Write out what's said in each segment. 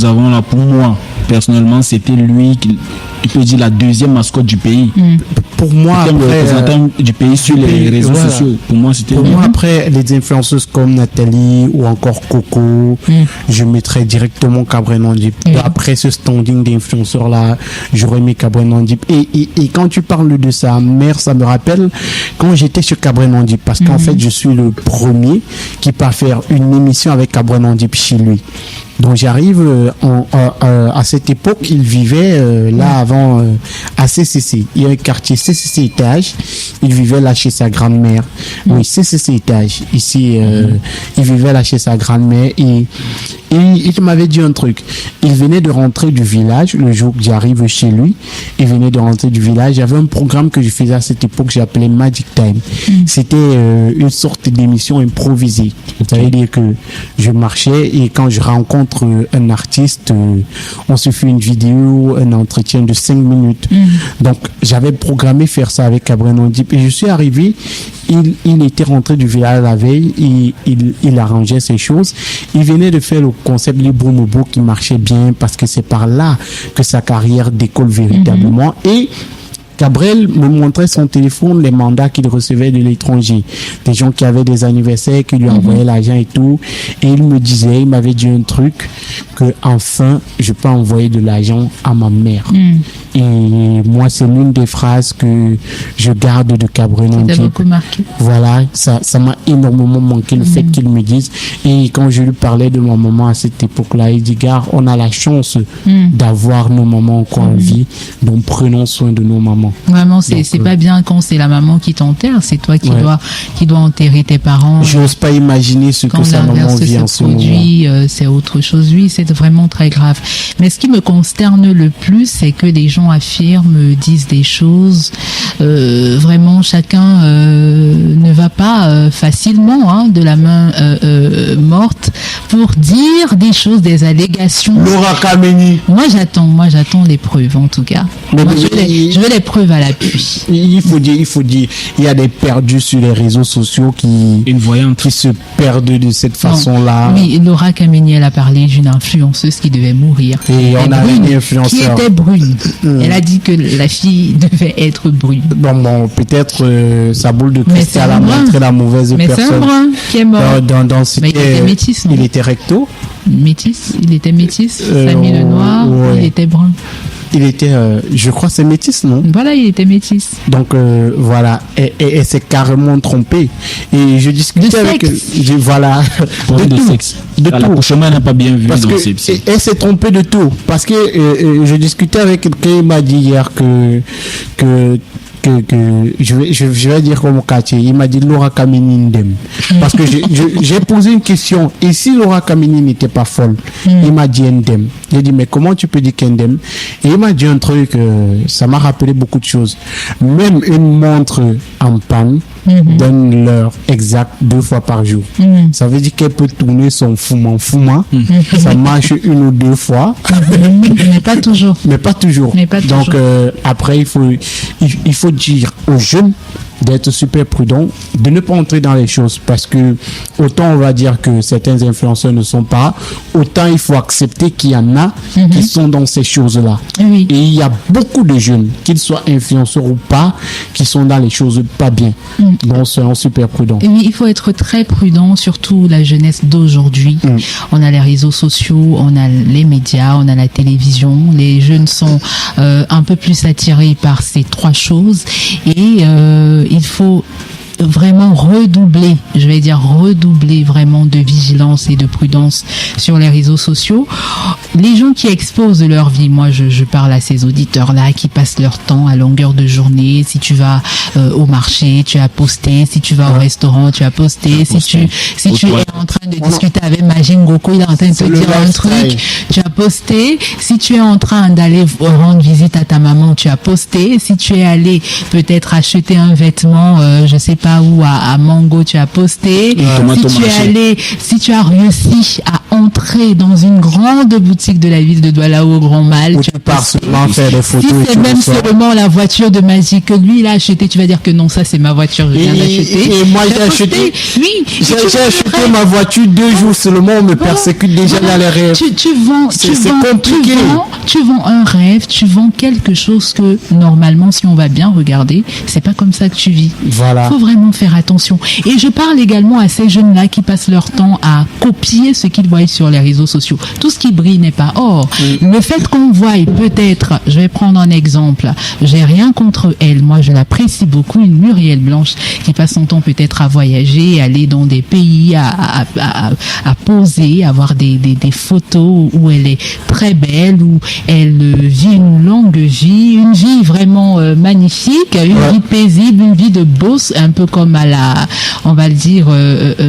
nous avons là, pour moi, personnellement, c'était lui qui, il peut dire, la deuxième mascotte du pays. Pour moi, le représentant du pays sur les réseaux sociaux. Pour moi, c'était lui. Moi, après, les influenceuses comme Nathalie ou encore Coco, je mettrais directement Cabraine Ndip. Après ce standing d'influenceurs-là, j'aurais mis Cabraine Ndip. Et quand tu parles de sa mère, ça me rappelle quand j'étais sur Cabraine Ndip, parce qu'en fait, je suis le premier qui part faire une émission avec Cabraine Ndip chez lui. Donc j'arrive à cette époque, il vivait là avant à CCC. Il y a un quartier CCC étage. Il vivait là chez sa grand-mère. Oui, CCC étage. Ici, il vivait là chez sa grand-mère et il m'avait dit un truc. Il venait de rentrer du village le jour que j'arrive chez lui. Il venait de rentrer du village. Il y avait un programme que je faisais à cette époque, j'appelais Magic Time. C'était une sorte d'émission improvisée. Ça veut dire que je marchais et quand je rencontre un artiste, on se fait une vidéo, un entretien de 5 minutes. Donc j'avais programmé faire ça avec Cabraine Ndip et je suis arrivé. Il était rentré du village la veille, il arrangeait ses choses. Il venait de faire le concept Libre Mobo qui marchait bien parce que c'est par là que sa carrière décolle véritablement. Et Gabriel me montrait son téléphone, les mandats qu'il recevait de l'étranger. Des gens qui avaient des anniversaires, qui lui envoyaient l'argent et tout. Et il m'avait dit un truc, que enfin, je peux envoyer de l'argent à ma mère. Et moi, c'est l'une des phrases que je garde de Cabraine Ndip. Ça t'a beaucoup marqué. Voilà, ça m'a énormément manqué le fait qu'il me dise. Et quand je lui parlais de ma maman à cette époque-là, il dit, gars, on a la chance d'avoir nos mamans encore en vie, donc prenons soin de nos mamans. Vraiment, c'est pas bien quand c'est la maman qui t'enterre, c'est toi qui dois enterrer tes parents. J'ose pas imaginer ce que sa maman vit en ce moment. C'est autre chose. Oui, c'est vraiment très grave. Mais ce qui me consterne le plus, c'est que les gens affirment, disent des choses. Vraiment, chacun ne va pas facilement de la main morte pour dire des choses, des allégations. Laura Kameni. Moi, j'attends les preuves, en tout cas. Je veux les preuves à l'appui. Il faut dire, il y a des perdus sur les réseaux sociaux qui se perdent de cette façon-là. Oui, Laura Kameni, elle a parlé d'une influenceuse qui devait mourir. Et on a une influenceur qui était brune. Elle a dit que la fille devait être brune. Bon, peut-être sa boule de cristal a montré la mauvaise personne. Mais c'est un brun qui est mort. Mais il était métis, non? Il était recto. Métis, il était métis. Ça a mis le noir, il était brun. Il était, je crois, c'est métis, non? Voilà, il était métis. Donc voilà, et s'est carrément trompé. Et je discutais avec, voilà, de sexe. De tout. L'accouchement n'a pas bien vu. Parce que elle s'est trompée de tout. Parce que je discutais avec quelqu'un, il m'a dit hier que je vais dire comme quartier, il m'a dit Laura Kameni Ndem. Parce que j'ai posé une question, et si Laura Kameni n'était pas folle, il m'a dit Ndem. J'ai dit, mais comment tu peux dire qu'Ndem? Et il m'a dit un truc, ça m'a rappelé beaucoup de choses. Même une montre en panne donne l'heure exacte 2 fois par jour. Ça veut dire qu'elle peut tourner son fumant. Ça marche 1 ou 2 fois. Mais pas toujours. Donc après, il faut dire aux jeunes d'être super prudents, de ne pas entrer dans les choses, parce que autant on va dire que certains influenceurs ne sont pas, autant il faut accepter qu'il y en a qui sont dans ces choses-là. Oui. Et il y a beaucoup de jeunes, qu'ils soient influenceurs ou pas, qui sont dans les choses pas bien. Donc soyons super prudents. Oui, il faut être très prudent, surtout la jeunesse d'aujourd'hui. On a les réseaux sociaux, on a les médias, on a la télévision. Les jeunes sont un peu plus attirés par ces 3 choses et il faut vraiment redoubler vraiment de vigilance et de prudence sur les réseaux sociaux. Les gens qui exposent leur vie, moi je parle à ces auditeurs-là qui passent leur temps à longueur de journée. Si tu vas au marché, tu as posté. Si tu vas au restaurant, tu as posté. Si tu es en train de discuter avec Majin Goko, il est en train de te dire un truc, tu as posté. Si tu es en train d'aller rendre visite à ta maman, tu as posté. Si tu es allé peut-être acheter un vêtement, je sais pas où, à Mango, tu as posté. Si tu as réussi à entrer dans une grande boutique de la ville de Douala au Grand Mal, Où tu pars seulement faire des photos si et c'est tu même ressors. seulement la voiture de Magie que lui il a acheté, tu vas dire que non, ça c'est ma voiture, je viens d'acheter. Et moi, j'ai D'un côté, acheté- oui, J'ai acheté ma voiture 2 jours seulement, on me persécute déjà dans les rêves. Tu vends, C'est compliqué. tu vends un rêve, tu vends quelque chose que normalement, si on va bien regarder, c'est pas comme ça que tu vis. Voilà. Faut vraiment faire attention. Et je parle également à ces jeunes-là qui passent leur temps à copier ce qu'ils voient sur les réseaux sociaux. Tout ce qui brille n'est pas or. Le fait qu'on voie peut-être, je vais prendre un exemple, j'ai rien contre elle, moi je l'apprécie beaucoup, une Muriel Blanche qui passe son temps peut-être à voyager, aller dans des pays, à poser, avoir des photos où elle est très belle, où elle vit une longue vie, une vie vraiment magnifique, une vie paisible, une vie de boss, un peu comme à la, on va le dire,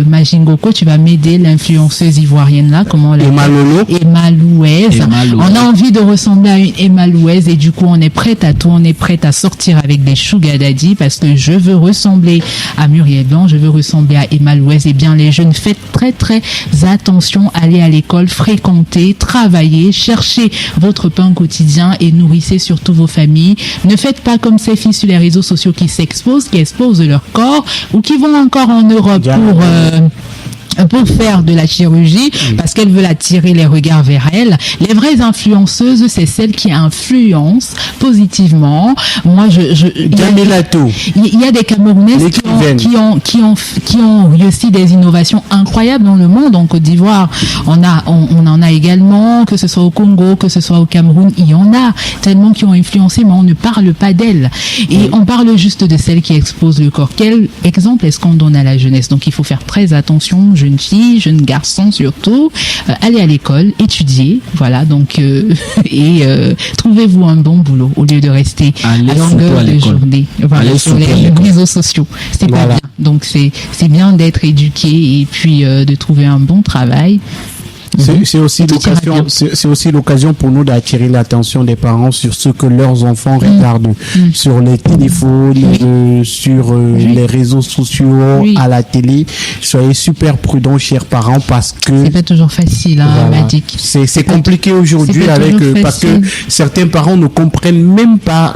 Majingoko, tu vas m'aider, l'influenceuse ivoirienne là, comment on l'appelle? Emma Lolo. Emma Louez. Emma Louez. On a envie de ressembler à une Emma Louez et du coup on est prête à tout, on est prête à sortir avec des sugar daddy parce que je veux ressembler à Muriel Blanc, je veux ressembler à Emma Louez. Eh bien les jeunes, faites très très attention, allez à l'école, fréquentez, travaillez, cherchez votre pain quotidien et nourrissez surtout vos familles. Ne faites pas comme ces filles sur les réseaux sociaux qui s'exposent, qui exposent leur corps ou qui vont encore en Europe pour faire de la chirurgie parce qu'elles veulent attirer les regards vers elles. Les vraies influenceuses, c'est celles qui influencent positivement. Moi, il y a des Camerounaises qui ont réussi des innovations incroyables dans le monde. En Côte d'Ivoire, on en a également, que ce soit au Congo, que ce soit au Cameroun, il y en a tellement qui ont influencé, mais on ne parle pas d'elles. Et on parle juste de celles qui exposent le corps. Quel exemple est-ce qu'on donne à la jeunesse? Donc, il faut faire très attention, jeunes filles, jeunes garçons surtout, allez à l'école, étudiez, voilà, donc trouvez-vous un bon boulot au lieu de rester à longueur de journée, voilà, sur les réseaux sociaux. C'est pas bien. Donc c'est bien d'être éduqué et puis de trouver un bon travail. C'est aussi l'occasion pour nous d'attirer l'attention des parents sur ce que leurs enfants regardent sur les téléphones, sur les réseaux sociaux, à la télé. Soyez super prudents, chers parents, parce que c'est pas toujours facile, hein, voilà. Madik. C'est compliqué aujourd'hui parce que certains parents ne comprennent même pas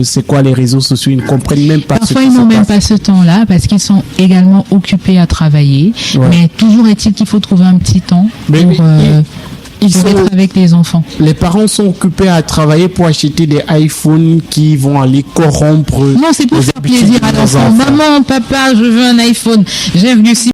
c'est quoi les réseaux sociaux, ils ne comprennent même pas. Parfois ils n'ont même pas ce temps-là parce qu'ils sont également occupés à travailler. Ouais. Mais toujours est-il qu'il faut trouver un petit temps pour être avec les enfants. Les parents sont occupés à travailler pour acheter des iPhones qui vont aller corrompre. Non, c'est pour faire plaisir à l'enfant. Maman, papa, je veux un iPhone. J'ai réussi